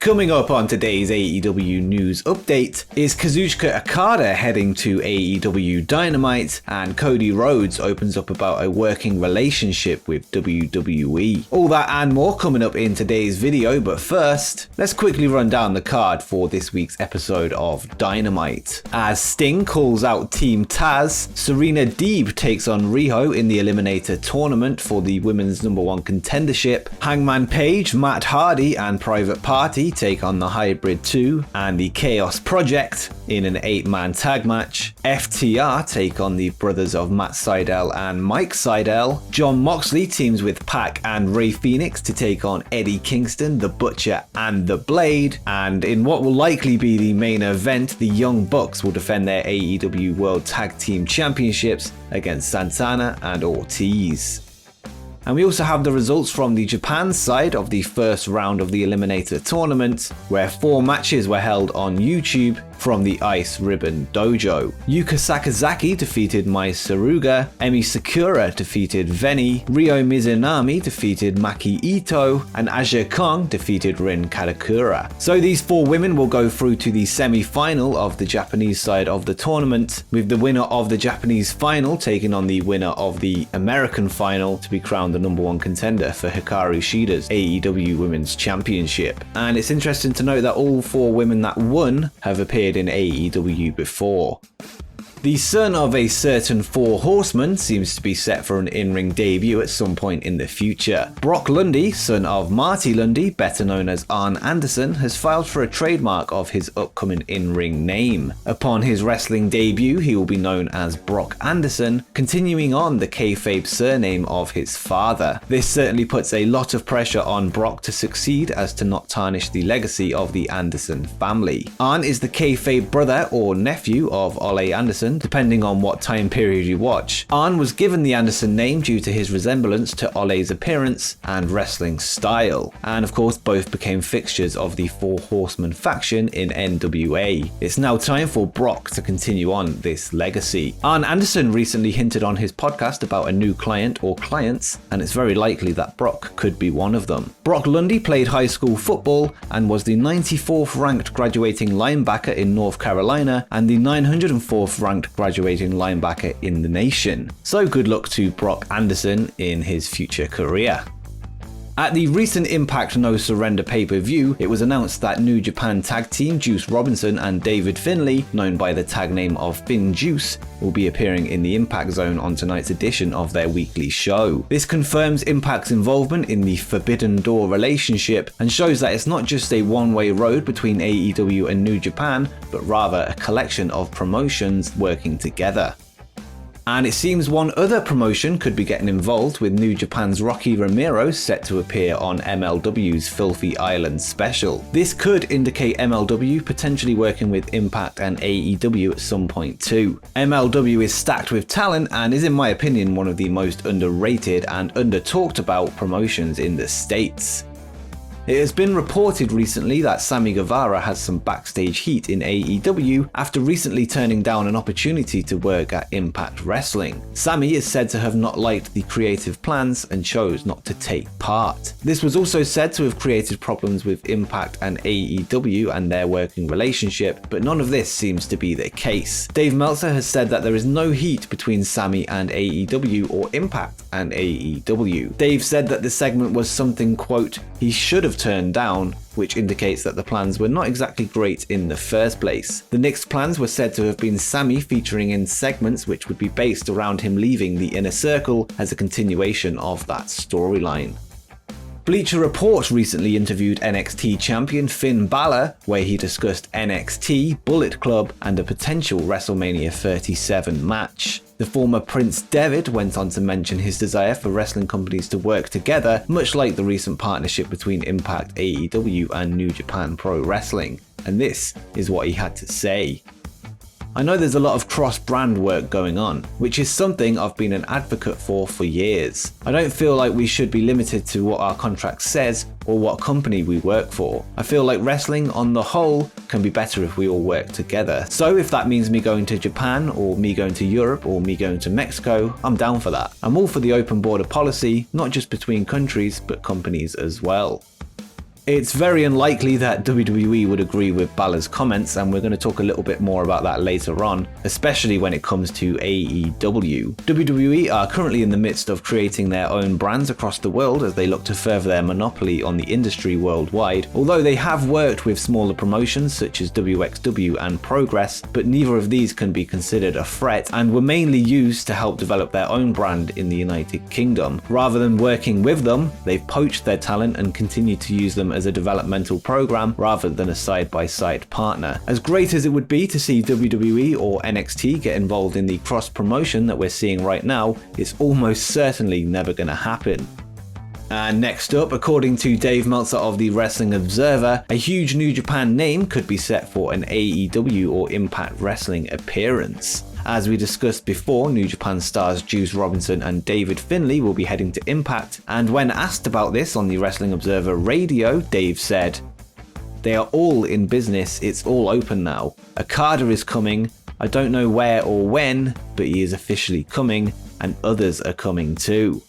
Coming up on today's AEW news update is Kazuchika Okada heading to AEW Dynamite, and Cody Rhodes opens up about a working relationship with WWE. All that and more coming up in today's video, but first, let's quickly run down the card for this week's episode of Dynamite. As Sting calls out Team Taz, Serena Deeb takes on Riho in the Eliminator Tournament for the women's #1 contendership, Hangman Page, Matt Hardy and Private Party take on the Hybrid 2 and the Chaos Project in an 8-man tag match. FTR take on the brothers of Matt Sydal and Mike Sydal. Jon Moxley teams with Pac and Rey Fenix to take on Eddie Kingston, The Butcher and The Blade. And in what will likely be the main event, the Young Bucks will defend their AEW World Tag Team Championships against Santana and Ortiz. And we also have the results from the Japan side of the first round of the Eliminator Tournament, where 4 matches were held on YouTube from the Ice Ribbon Dojo. Yuka Sakazaki defeated Mai Saruga, Emi Sakura defeated Veni, Ryo Mizunami defeated Maki Ito, and Aja Kong defeated Rin Kadakura. So these 4 women will go through to the semi-final of the Japanese side of the tournament, with the winner of the Japanese final taking on the winner of the American final to be crowned the #1 contender for Hikaru Shida's AEW Women's Championship. And it's interesting to note that all 4 women that won have appeared in AEW before. The son of a certain 4 horsemen seems to be set for an in-ring debut at some point in the future. Brock Lundy, son of Marty Lundy, better known as Arn Anderson, has filed for a trademark of his upcoming in-ring name. Upon his wrestling debut, he will be known as Brock Anderson, continuing on the kayfabe surname of his father. This certainly puts a lot of pressure on Brock to succeed as to not tarnish the legacy of the Anderson family. Arn is the kayfabe brother or nephew of Ole Anderson, depending on what time period you watch. Arn was given the Anderson name due to his resemblance to Ole's appearance and wrestling style, and of course both became fixtures of the 4 Horsemen faction in NWA. It's now time for Brock to continue on this legacy. Arn Anderson recently hinted on his podcast about a new client or clients, and it's very likely that Brock could be one of them. Brock Lundy played high school football and was the 94th ranked graduating linebacker in North Carolina and the 904th ranked graduating linebacker in the nation. So good luck to Brock Anderson in his future career. At the recent Impact No Surrender pay-per-view, it was announced that New Japan tag team Juice Robinson and David Finlay, known by the tag name of Finn Juice, will be appearing in the Impact Zone on tonight's edition of their weekly show. This confirms Impact's involvement in the Forbidden Door relationship and shows that it's not just a one-way road between AEW and New Japan, but rather a collection of promotions working together. And it seems one other promotion could be getting involved, with New Japan's Rocky Romero set to appear on MLW's Filthy Island special. This could indicate MLW potentially working with Impact and AEW at some point too. MLW is stacked with talent and is, in my opinion, one of the most underrated and under-talked about promotions in the States. It has been reported recently that Sammy Guevara has some backstage heat in AEW after recently turning down an opportunity to work at Impact Wrestling. Sammy is said to have not liked the creative plans and chose not to take part. This was also said to have created problems with Impact and AEW and their working relationship, but none of this seems to be the case. Dave Meltzer has said that there is no heat between Sammy and AEW or Impact and AEW. Dave said that the segment was something, quote, he should have turned down, which indicates that the plans were not exactly great in the first place. The next plans were said to have been Sammy featuring in segments which would be based around him leaving the Inner Circle as a continuation of that storyline. Bleacher Report recently interviewed NXT champion Finn Balor, where he discussed NXT, Bullet Club, and a potential WrestleMania 37 match. The former Prince Devitt went on to mention his desire for wrestling companies to work together, much like the recent partnership between Impact, AEW, and New Japan Pro-Wrestling. And this is what he had to say. I know there's a lot of cross-brand work going on, which is something I've been an advocate for years. I don't feel like we should be limited to what our contract says or what company we work for. I feel like wrestling on the whole can be better if we all work together. So if that means me going to Japan or me going to Europe or me going to Mexico, I'm down for that. I'm all for the open border policy, not just between countries, but companies as well. It's very unlikely that WWE would agree with Balor's comments, and we're going to talk a little bit more about that later on, especially when it comes to AEW. WWE are currently in the midst of creating their own brands across the world as they look to further their monopoly on the industry worldwide, although they have worked with smaller promotions such as WXW and Progress, but neither of these can be considered a threat and were mainly used to help develop their own brand in the United Kingdom. Rather than working with them, they've poached their talent and continue to use them as a developmental program rather than a side-by-side partner. As great as it would be to see WWE or NXT get involved in the cross-promotion that we're seeing right now, it's almost certainly never going to happen. And next up, according to Dave Meltzer of the Wrestling Observer, a huge New Japan name could be set for an AEW or Impact Wrestling appearance. As we discussed before, New Japan stars Juice Robinson and David Finlay will be heading to Impact, and when asked about this on the Wrestling Observer radio, Dave said, "They are all in business, it's all open now. Okada is coming, I don't know where or when, but he is officially coming, and others are coming too."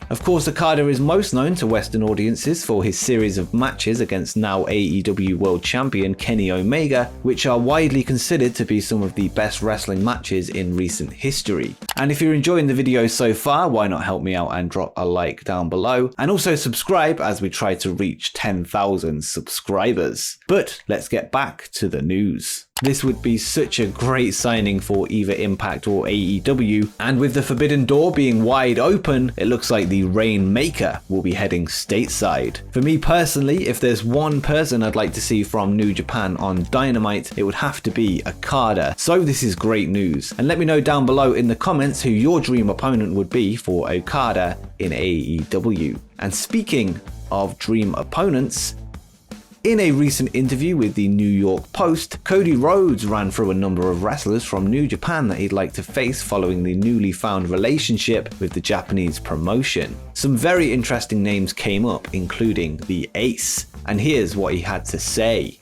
Of course, Okada is most known to Western audiences for his series of matches against now AEW World Champion Kenny Omega, which are widely considered to be some of the best wrestling matches in recent history. And if you're enjoying the video so far, why not help me out and drop a like down below, and also subscribe as we try to reach 10,000 subscribers. But let's get back to the news. This would be such a great signing for either Impact or AEW, and with the Forbidden Door being wide open, it looks like the Rainmaker will be heading stateside. For me personally, if there's one person I'd like to see from New Japan on Dynamite, it would have to be Okada. So this is great news, and let me know down below in the comments who your dream opponent would be for Okada in AEW. And speaking of dream opponents, in a recent interview with the New York Post, Cody Rhodes ran through a number of wrestlers from New Japan that he'd like to face following the newly found relationship with the Japanese promotion. Some very interesting names came up, including the Ace, and here's what he had to say.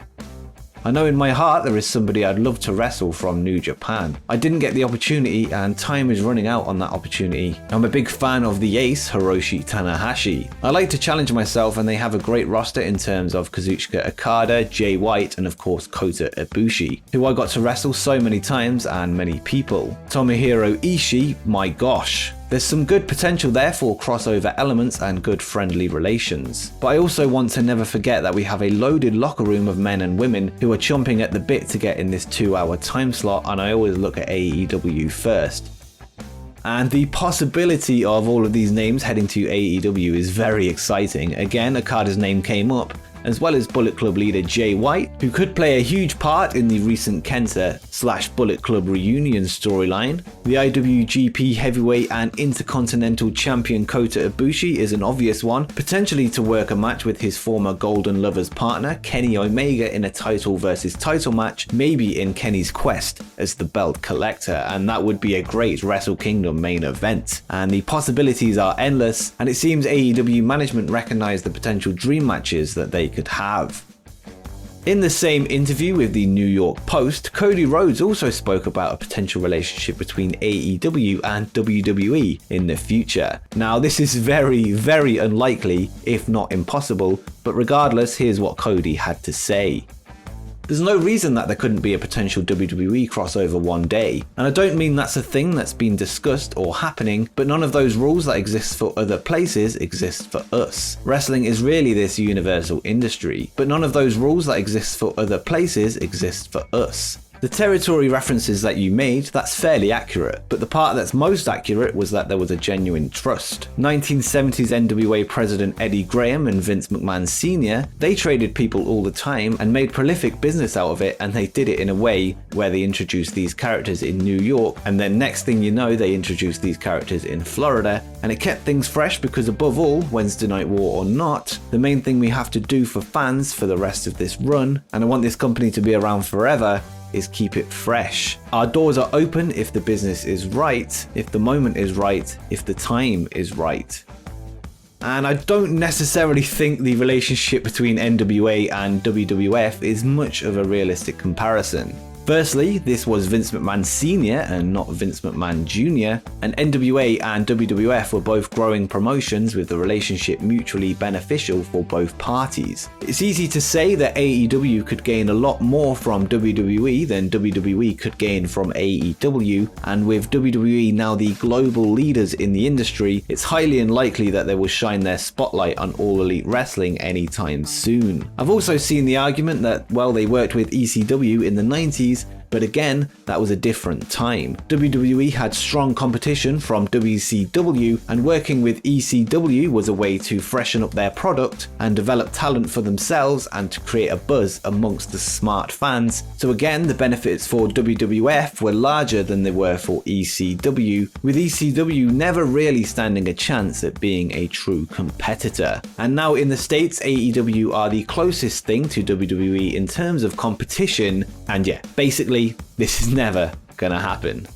"I know in my heart there is somebody I'd love to wrestle from New Japan. I didn't get the opportunity and time is running out on that opportunity. I'm a big fan of the Ace, Hiroshi Tanahashi. I like to challenge myself and they have a great roster in terms of Kazuchika Okada, Jay White and of course Kota Ibushi, who I got to wrestle so many times and many people. Tomohiro Ishii, my gosh. There's some good potential there for crossover elements and good friendly relations. But I also want to never forget that we have a loaded locker room of men and women who are chomping at the bit to get in this 2-hour time slot, and I always look at AEW first." And the possibility of all of these names heading to AEW is very exciting. Again, Okada's name came up, as well as Bullet Club leader Jay White, who could play a huge part in the recent Kenta/Bullet Club reunion storyline. The IWGP Heavyweight and Intercontinental Champion Kota Ibushi is an obvious one, potentially to work a match with his former Golden Lovers partner Kenny Omega in a title versus title match, maybe in Kenny's quest as the belt collector, and that would be a great Wrestle Kingdom main event. And the possibilities are endless, and it seems AEW management recognized the potential dream matches that they could have. In the same interview with the New York Post, Cody Rhodes also spoke about a potential relationship between AEW and WWE in the future. Now, this is very, very unlikely, if not impossible, but regardless, here's what Cody had to say. There's no reason that there couldn't be a potential WWE crossover one day, and I don't mean that's a thing that's been discussed or happening, but none of those rules that exist for other places exist for us. Wrestling is really this universal industry, but none of those rules that exist for other places exist for us. The territory references that you made, that's fairly accurate, but the part that's most accurate was that there was a genuine trust. 1970s NWA president Eddie Graham and Vince McMahon Sr., they traded people all the time and made prolific business out of it, and they did it in a way where they introduced these characters in New York, and then next thing you know, they introduced these characters in Florida, and it kept things fresh because above all, Wednesday Night War or not, the main thing we have to do for fans for the rest of this run, and I want this company to be around forever, is keep it fresh. Our doors are open if the business is right, if the moment is right, if the time is right. And I don't necessarily think the relationship between NWA and WWF is much of a realistic comparison. Firstly, this was Vince McMahon Sr. and not Vince McMahon Jr., and NWA and WWF were both growing promotions with the relationship mutually beneficial for both parties. It's easy to say that AEW could gain a lot more from WWE than WWE could gain from AEW, and with WWE now the global leaders in the industry, it's highly unlikely that they will shine their spotlight on All Elite Wrestling anytime soon. I've also seen the argument that, well, they worked with ECW in the 90s, but again, that was a different time. WWE had strong competition from WCW, and working with ECW was a way to freshen up their product and develop talent for themselves and to create a buzz amongst the smart fans. So again, the benefits for WWF were larger than they were for ECW, with ECW never really standing a chance at being a true competitor. And now in the States, AEW are the closest thing to WWE in terms of competition, and yeah, basically, this is never gonna happen.